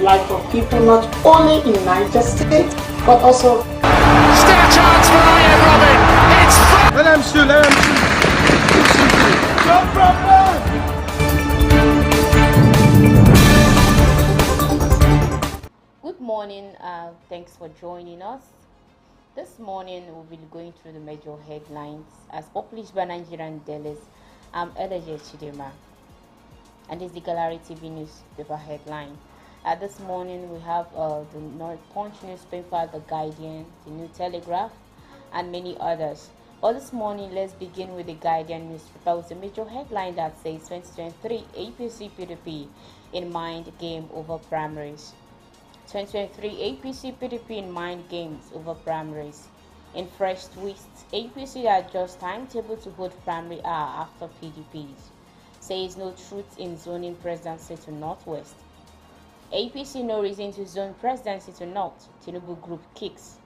life of people not only in Niger State but also. Still a chance for Ian Robin. It's let him shoot. No problem. Good morning. Thanks for joining us. This morning we'll be going through the major headlines as published by Nigerian dailies. I'm Eleje Chidema, and this is the Gallery TV newspaper headline. This morning we have the North Punch newspaper, the Guardian, the New Telegraph, and many others. But this morning, let's begin with the Guardian newspaper with a major headline that says 2023 APC PDP in mind game over primaries. 2023 APC PDP in mind games over primaries. In fresh twists, APC adjusts timetable to hold primary hour after PDPs. Says no truth in zoning presidency to Northwest. APC no reason to zone presidency to North. Tinubu group kicks.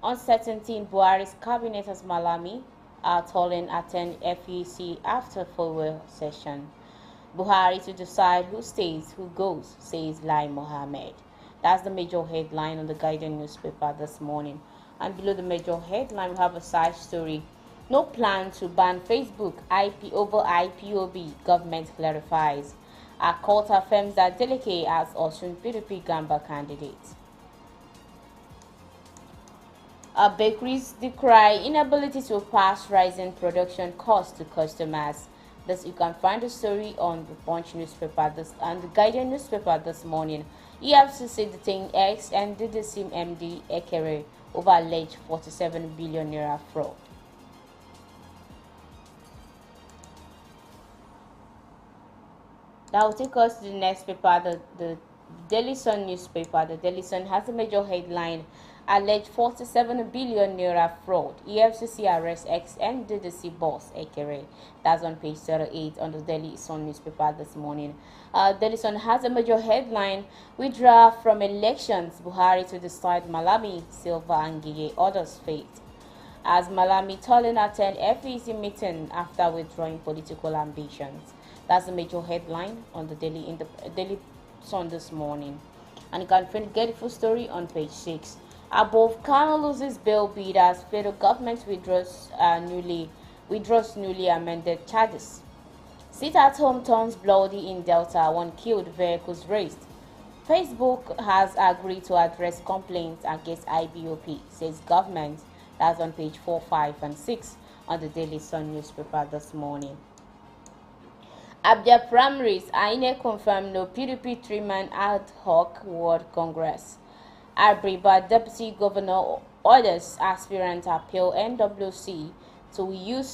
Uncertainty in Buhari's cabinet as Malami Tolan attend FEC after farewell session. Buhari to decide who stays, who goes, says Lai Mohammed. That's the major headline on the Guardian newspaper this morning. And below the major headline, we have a side story. No plan to ban Facebook IP over IPOB, government clarifies. A court affirms that Deleke as Osun PDP Gamba candidate. Bakeries decry inability to pass rising production costs to customers. This you can find the story on the Punch newspaper and the Guardian newspaper this morning. EFCC detained ex and DDC MD Ekere over alleged 47 billion naira fraud. That will take us to the next paper, the Daily Sun newspaper. The Daily Sun has a major headline: alleged 47 billion naira fraud. EFCC arrests ex and DDC boss Ekere. That's on page 38 on the Daily Sun newspaper this morning. Daily Sun has a major headline: withdraw from elections, Buhari to decide Malami, Silva and Giye orders fate. As Malami Tolan attend FEC meeting after withdrawing political ambitions. That's the major headline on the Daily Sun this morning. And you can get the full story on page 6. Above, Kano loses bail bid as federal government withdraws newly amended charges. Sit at home turns bloody in Delta, 1 killed, vehicles raised. Facebook has agreed to address complaints against IBOP, says government. That's on page 4, 5, and 6 on the Daily Sun newspaper this morning. Abia primaries, INEC confirmed no PDP 3-man ad hoc World Congress. Abriba Deputy Governor orders aspirant appeal NWC to use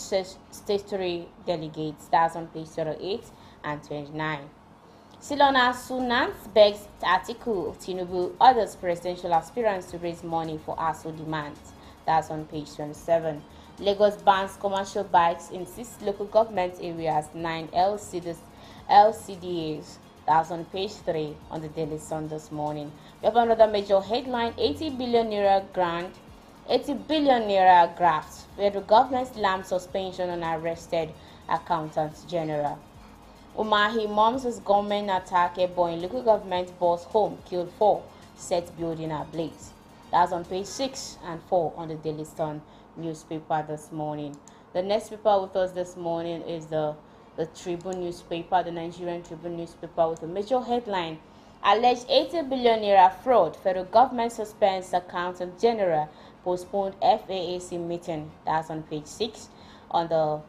statutory delegates. That's on page 38 and 29. Silona Sunans begs article Tinubu orders presidential aspirants to raise money for ASU demands. That's on page 27. Lagos bans commercial bikes in 6 local government areas, 9 LCDAs. That's on page 3 on the Daily Sun this morning. We have another major headline: 80 billion naira grant, 80 billion naira graft. Federal government slams suspension on arrested accountant general. Umahi moms government attack a boy in local government boss home, killed 4, set building ablaze. That's on page 6 and 4 on the Daily Sun newspaper this morning. The next paper with us this morning is the Tribune newspaper, the Nigerian Tribune newspaper, with a major headline: alleged 80 billion naira fraud. Federal government suspends accountant general, postponed FAAC meeting. That's on page 6 on the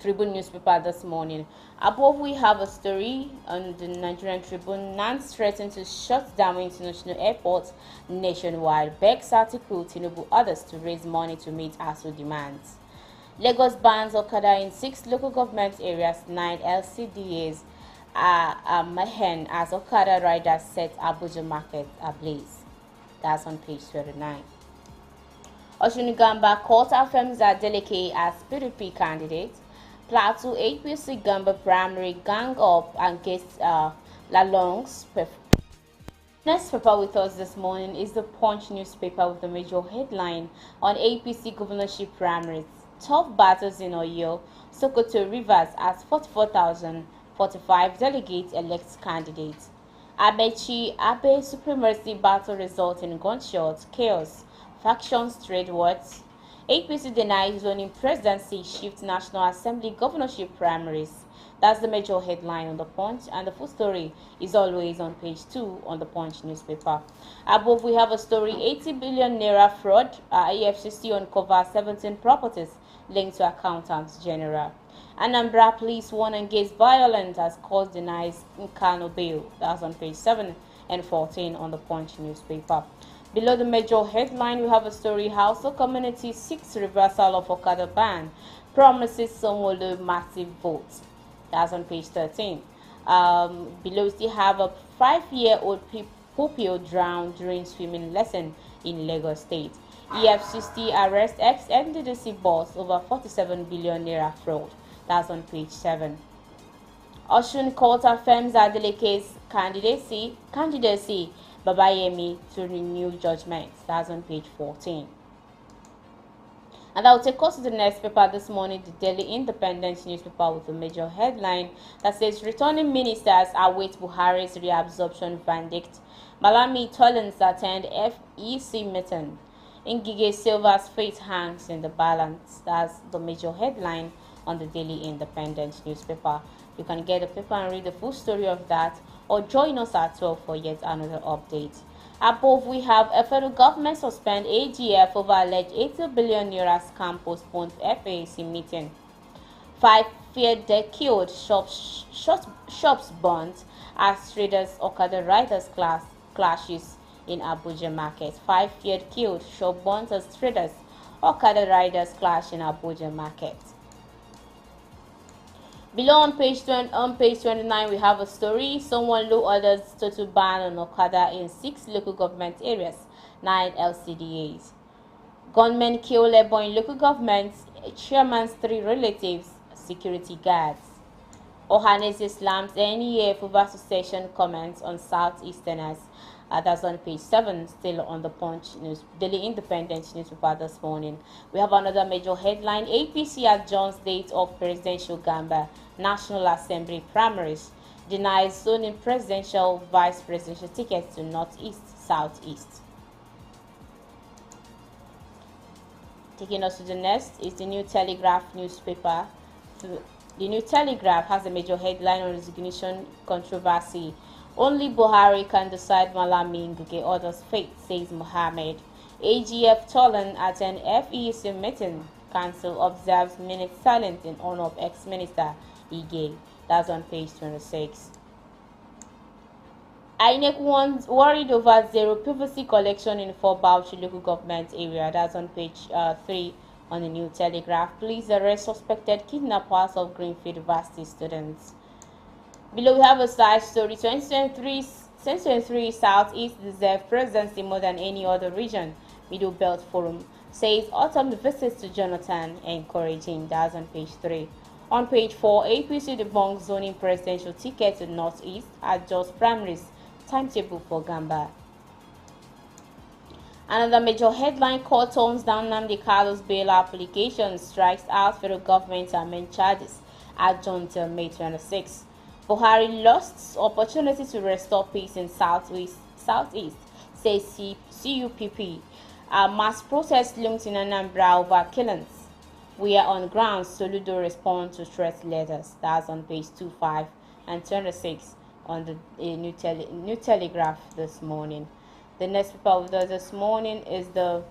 Tribune newspaper this morning. Above, we have a story on the Nigerian Tribune. NANS threatened to shut down international airports nationwide. Begs article Tinubu orders to raise money to meet ASU demands. Lagos bans Okada in 6 local government areas, 9 LCDAs are mayhem as Okada riders set Abuja market ablaze. That's on page 39. Oshunigamba court affirms that Deleke as PDP candidate. Plateau APC Gamba primary gang up against Lalong's. Next paper with us this morning is the Punch newspaper with the major headline on APC governorship primaries. Tough battles in Oyo, Sokoto Rivers as 44,045 delegates elect candidates. Abe supremacy battle results in gunshots, chaos, factions trade wars. APC denies zoning presidency shift National Assembly governorship primaries. That's the major headline on the Punch, and the full story is always on page 2 on the Punch newspaper. Above, we have a story: 80 billion naira fraud. EFCC uncovers 17 properties linked to accountants general. Anambra police warn against violence as court denies Nkano bail. That's on page 7 and 14 on the Punch newspaper. Below the major headline, we have a story: Hausa community seeks reversal of Okada ban, promises Sanwo-Olu massive votes. That's on page 13. Below, we still have a 5-year-old pupil drowned during swimming lesson in Lagos State. EFCC arrest ex-NDDC boss over 47 billion naira fraud. That's on page 7. Osun court affirms Adeleke's candidacy, Babayemi to renew judgment. That's on page 14. And that will take us to the next paper this morning, the Daily Independent newspaper, with a major headline that says returning ministers await Buhari's reabsorption verdict. Malami Tollins attend FEC meeting. Ngige Silva's fate hangs in the balance. That's the major headline on the Daily Independent newspaper. You can get the paper and read the full story of that, or join us at 12 for yet another update. Above, we have a federal government suspend AGF over alleged 80 billion naira scam, postponed FAC meeting. 5 feared dead killed, shops burnt as traders Okada riders clashes in Abuja market. 5 feared killed, shop burnt as traders Okada riders clash in Abuja market. Below on page 29, we have a story: Sanwo-Olu orders total ban on Okada in 6 local government areas, 9 LCDAs. Gunmen kill labor in local governments, chairman's 3 relatives, security guards. Ohanese slams NEF over succession comments on Southeasterners. That's on page 7, still on the Punch news, Daily Independent newspaper this morning. We have another major headline: APC adjourns date of presidential Gamba National Assembly primaries, denies zoning presidential, vice presidential tickets to Northeast, Southeast. Taking us to the next is the New Telegraph newspaper. The New Telegraph has a major headline on resignation controversy. Only Buhari can decide Malami Ngige orders fate, says Mohammed. AGF Tolan at an FEC meeting. Council observes minute silence in honor of ex-minister Ige. That's on page 26. INEC worried over zero PVC collection in 4 Bauchi local government area. That's on page 3 on the New Telegraph. Police arrest suspected kidnappers of Greenfield University students. Below, we have a side story: 2023 Southeast deserve presidency more than any other region. Middle Belt Forum says autumn visits to Jonathan encouraging. That's on page 3. On page 4, APC debunks zoning presidential ticket to Northeast, adjusts primaries timetable for Gamba. Another major headline: court tones down Nnamdi Kalu's bail application, strikes out federal government amend charges, adjourned till May 26. Buhari lost opportunity to restore peace in Southeast, says CUPP. Mass protest looms in Anambra over killings. We are on ground. Soludo respond to threat letters. That's on page 25 and 26 on the New Telegraph this morning. The next paper with us this morning is the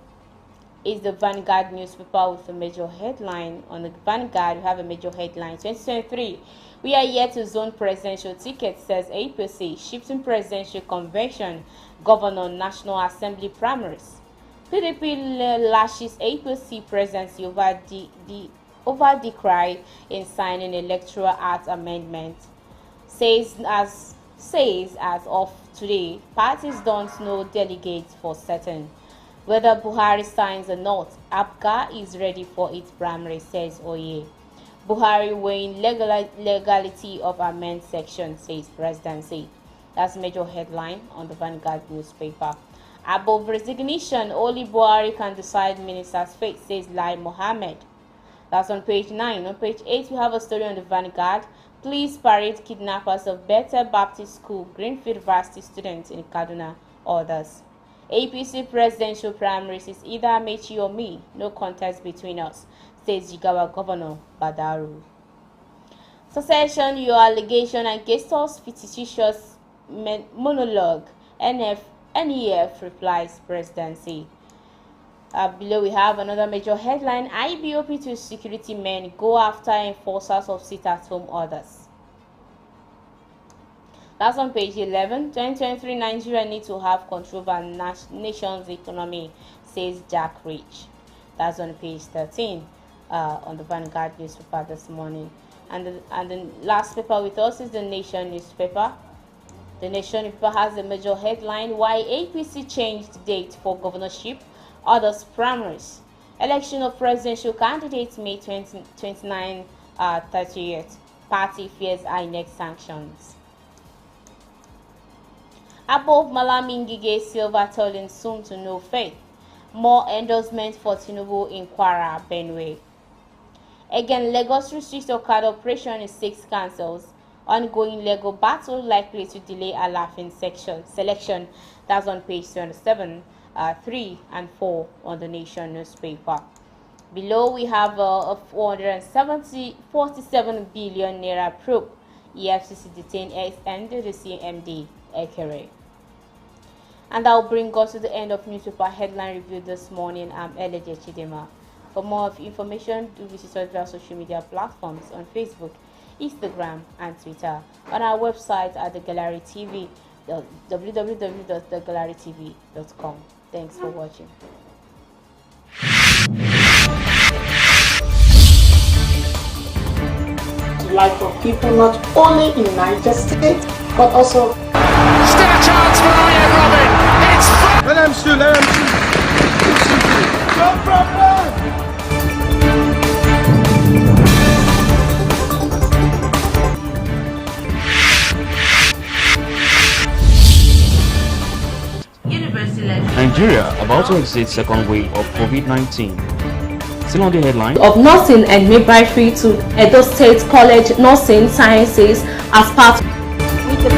Vanguard newspaper with a major headline. On the Vanguard, we have a major headline: 2023, we are yet to zone presidential tickets, says APC, shifting presidential convention, governor National Assembly primaries. PDP lashes APC presidency over decry in signing Electoral Act amendment. Says as of today, parties don't know delegates for certain. Whether Buhari signs or not, APGA is ready for its primary, says Oye. Buhari weighing legality of amend section, says presidency. That's major headline on the Vanguard newspaper. Above resignation, only Buhari can decide minister's fate, says Lai Mohammed. That's on page 9. On page 8, we have a story on the Vanguard. Police parade kidnappers of Bethel Baptist School, Greenfield Varsity students in Kaduna, others. APC presidential primaries is either Amechi or me, no contest between us, says Jigawa Governor Badaru. Succession, your allegation and Gestor's fictitious monologue, NEF replies presidency. Below we have another major headline, IBOP to security men go after enforcers of sit-at-home orders. That's on page 11. 2023 Nigeria needs to have control over nation's economy, says Jack Rich. That's on page 13 on the Vanguard newspaper this morning. And the last paper with us is the Nation newspaper. The Nation newspaper has a major headline, why APC changed date for governorship, others primaries. Election of presidential candidates May 29, 30th. Party fears INEC sanctions. Above Malami Ngige Silva telling soon to no faith. More endorsement for Tinubu in Kwara, Benue. Again, Lagos restricts Okada operation in 6 councils. Ongoing legal battle likely to delay Alafin selection. That's on page 27, 3 and 4 on the Nation newspaper. Below we have a 47 billion naira probe. EFCC detained ex-NDDC MD Ekere. And that will bring us to the end of newspaper headline review this morning. I'm Eleje Chidema. For more information, do visit us via social media platforms on Facebook, Instagram, and Twitter. On our website at The Gallery TV, www.thegallerytv.com. Thanks for watching. The life of people not only in Niger State, but also Still a chance for Ian Robin. It's Let him shoot, let him shoot. No problem. Nigeria about to exit second wave of COVID-19. Still on the headline of nursing and midwifery to Edo State College Nursing Sciences as part With the